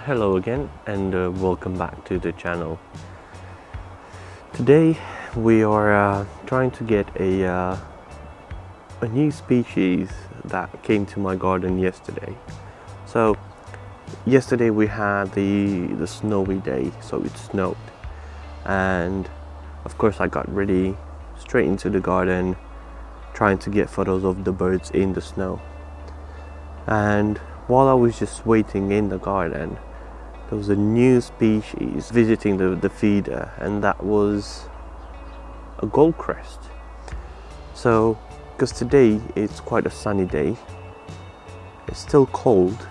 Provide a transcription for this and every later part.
Hello again and welcome back to the channel. Today we are trying to get a new species that came to my garden yesterday. So yesterday we had the snowy day, so it snowed, and of course I got ready straight into the garden trying to get photos of the birds in the snow. And while I was just waiting in the garden, there was a new species visiting the feeder, and that was a Goldcrest. So, because today it's quite a sunny day, it's still cold,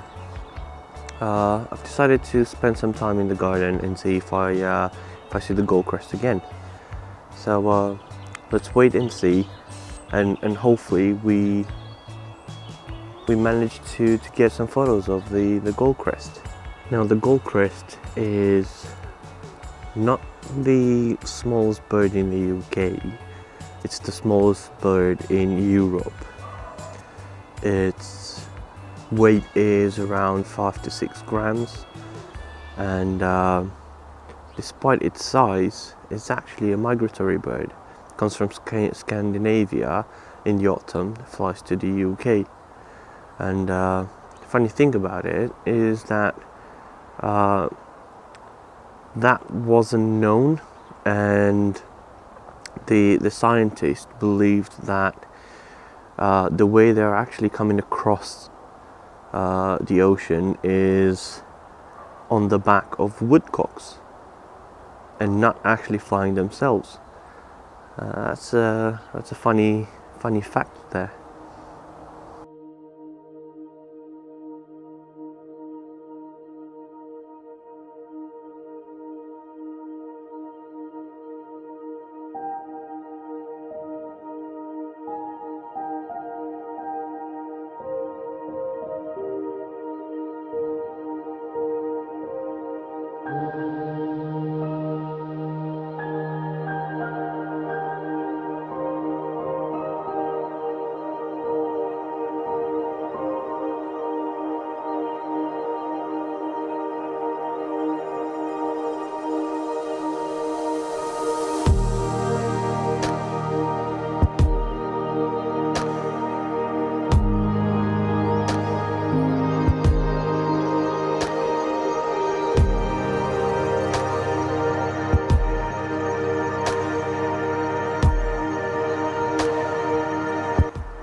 I've decided to spend some time in the garden and see if I see the Goldcrest again. So let's wait and see, and hopefully we managed to get some photos of the Goldcrest. Now the Goldcrest is not the smallest bird in the UK, it's the smallest bird in Europe. Its weight is around 5 to 6 grams, and despite its size, it's actually a migratory bird. It comes from Scandinavia in the autumn, flies to the UK. And the funny thing about it is that that wasn't known, and the scientists believed that the way they're actually coming across the ocean is on the back of woodcocks and not actually flying themselves. That's a funny fact there.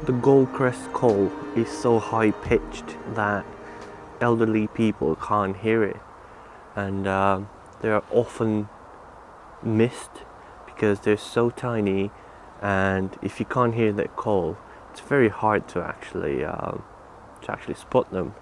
The Goldcrest call is so high pitched that elderly people can't hear it, and they are often missed because they're so tiny, and if you can't hear that call, it's very hard to actually spot them.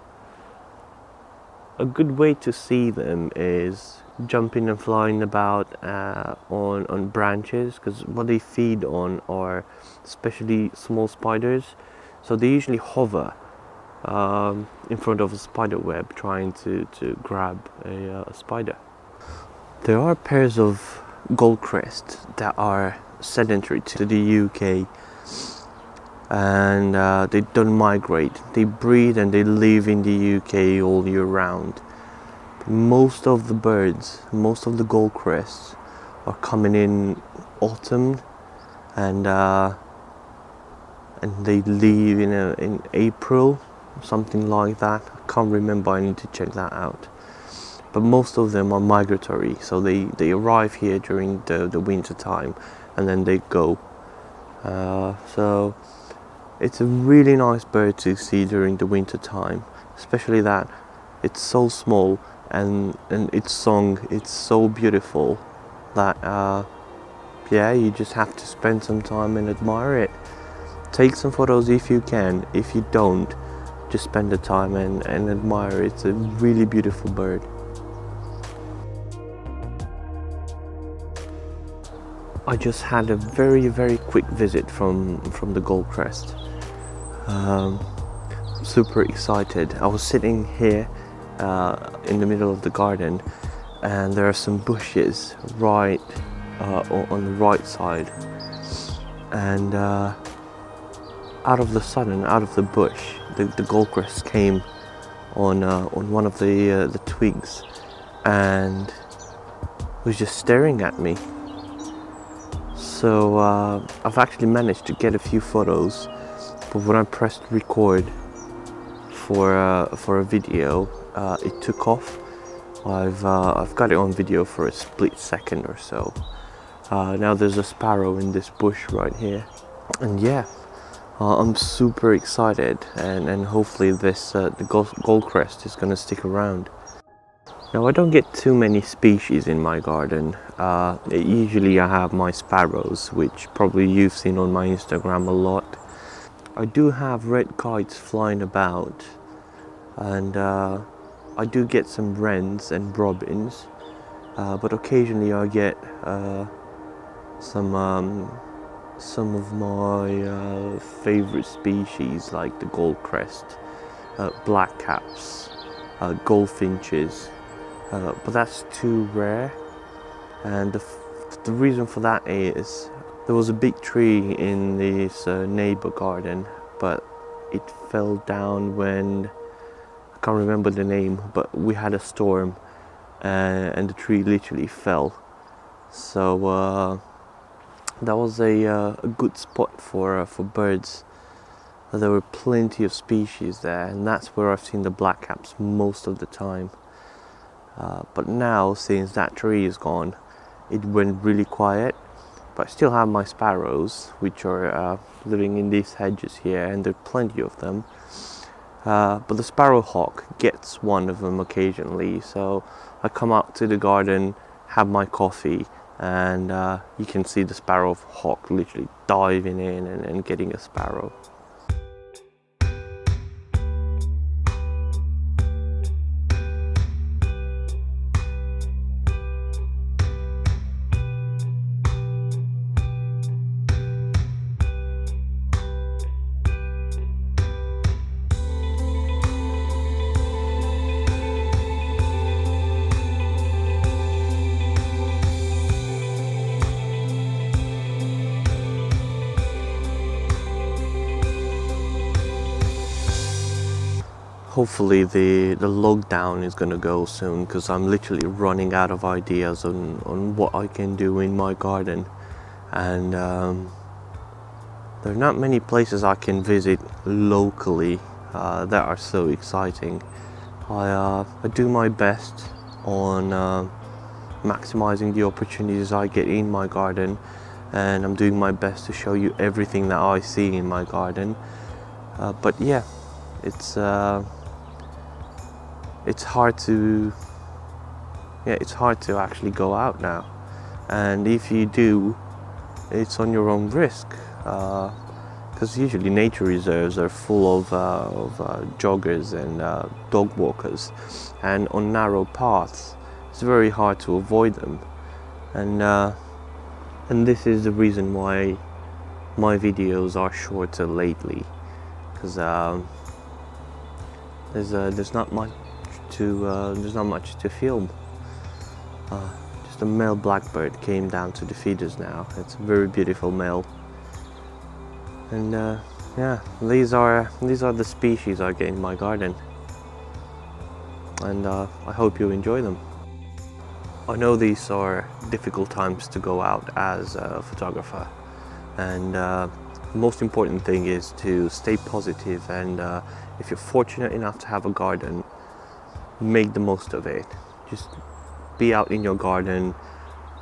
A good way to see them is jumping and flying about on branches, because what they feed on are especially small spiders, so they usually hover in front of a spider web trying to grab a spider. There are pairs of Goldcrest that are sedentary to the UK, and they don't migrate. They breed and they live in the UK all year round. Most of the birds, most of the Goldcrests are coming in autumn, and they leave in April, something like that. I can't remember, I need to check that out. But most of them are migratory, so they arrive here during the winter time and then they go. So it's a really nice bird to see during the winter time, especially that it's so small, and its song, it's so beautiful that yeah, you just have to spend some time and admire it. Take some photos if you can. If you don't, just spend the time and admire it. It's a really beautiful bird. I just had a very quick visit from the Goldcrest. Super excited. I was sitting here in the middle of the garden, and there are some bushes right on the right side, and out of the sudden, out of the bush, the Goldcrest came on one of the twigs, and was just staring at me. So I've actually managed to get a few photos, but when I pressed record for a video, it took off. I've got it on video for a split second or so. Now there's a sparrow in this bush right here, and yeah, I'm super excited, and hopefully this the Goldcrest is gonna stick around. Now I don't get too many species in my garden. Usually I have my sparrows, which probably you've seen on my Instagram a lot. I do have red kites flying about, and I do get some wrens and robins, but occasionally I get some of my favorite species like the Goldcrest, blackcaps, goldfinches, but that's too rare. And the reason for that is there was a big tree in this neighbor garden, but it fell down when, I can't remember the name, but we had a storm, and the tree literally fell. So that was a good spot for birds. There were plenty of species there, and that's where I've seen the blackcaps most of the time. But now, since that tree is gone, it went really quiet. But I still have my sparrows, which are living in these hedges here, and there are plenty of them. But the sparrowhawk gets one of them occasionally, so I come out to the garden, have my coffee, and you can see the sparrowhawk literally diving in and getting a sparrow. Hopefully the lockdown is gonna go soon, because I'm literally running out of ideas on what I can do in my garden, and there are not many places I can visit locally that are so exciting. I do my best on maximizing the opportunities I get in my garden, and I'm doing my best to show you everything that I see in my garden. But yeah, it's hard to actually go out now, and if you do, it's on your own risk, because usually nature reserves are full of joggers and dog walkers, and on narrow paths it's very hard to avoid them, and this is the reason why my videos are shorter lately, because there's not much to film. Just a male blackbird came down to the feeders now. It's a very beautiful male, and yeah, these are the species I get in my garden, and I hope you enjoy them. I know these are difficult times to go out as a photographer, and the most important thing is to stay positive, and if you're fortunate enough to have a garden, make the most of it. Just be out in your garden,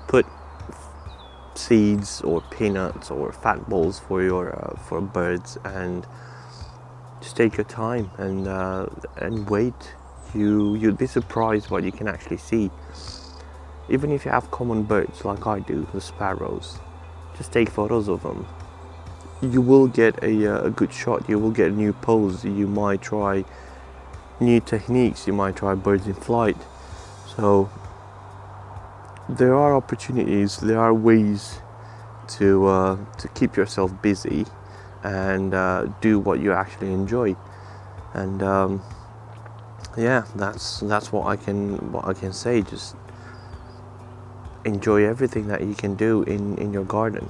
put seeds or peanuts or fat balls for your for birds, and just take your time and wait. You'd be surprised what you can actually see. Even if you have common birds like I do, the sparrows, just take photos of them. You will get a good shot. You will get a new pose. You might try new techniques. You might try birds in flight. So there are opportunities. There are ways to keep yourself busy and do what you actually enjoy. And yeah, that's what I can say. Just enjoy everything that you can do in your garden.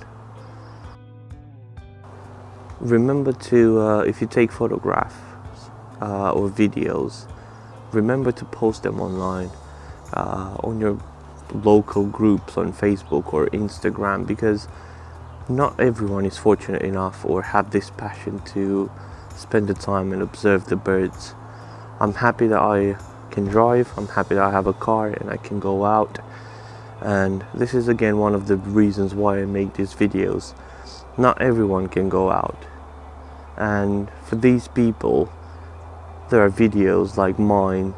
Remember to, if you take photographs or videos, remember to post them online, on your local groups on Facebook or Instagram, because not everyone is fortunate enough or have this passion to spend the time and observe the birds. I'm happy that I can drive, I'm happy that I have a car and I can go out, and this is again one of the reasons why I make these videos. Not everyone can go out, and for these people there are videos like mine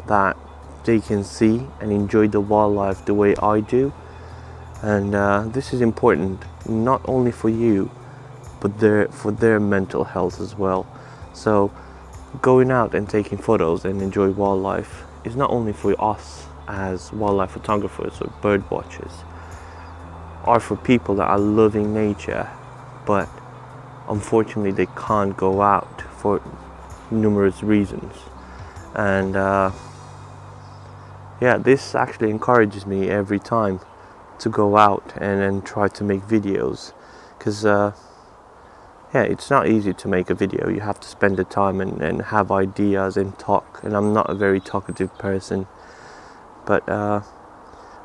that they can see and enjoy the wildlife the way I do, and this is important not only for you but for their mental health as well. So going out and taking photos and enjoy wildlife is not only for us as wildlife photographers or bird watchers, or for people that are loving nature but unfortunately they can't go out for numerous reasons. And yeah, this actually encourages me every time to go out and try to make videos, because yeah, it's not easy to make a video. You have to spend the time and have ideas and talk, and I'm not a very talkative person, but I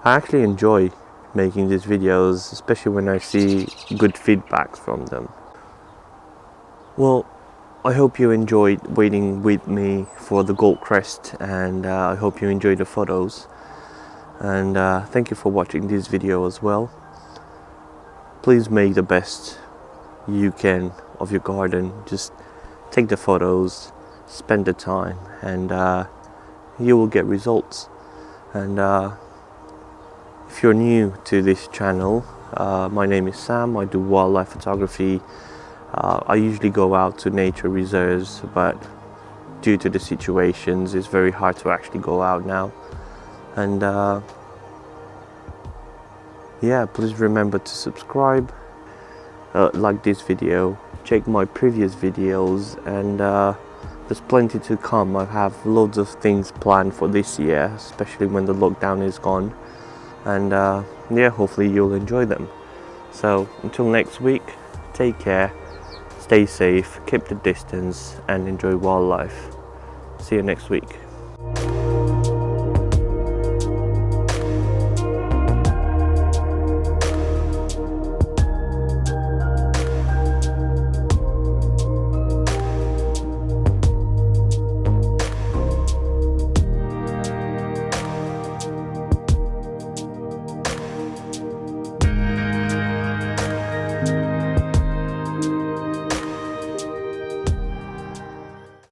actually enjoy making these videos, especially when I see good feedback from them. Well, I hope you enjoyed waiting with me for the Goldcrest, and I hope you enjoyed the photos, and thank you for watching this video as well. Please make the best you can of your garden. Just take the photos, spend the time, and you will get results. And if you're new to this channel, my name is Sam. I do wildlife photography. I usually go out to nature reserves, but due to the situations it's very hard to actually go out now. And yeah, please remember to subscribe, like this video, check my previous videos, and there's plenty to come. I have loads of things planned for this year, especially when the lockdown is gone, and yeah, hopefully you'll enjoy them. So until next week, take care, stay safe, keep the distance, and enjoy wildlife. See you next week.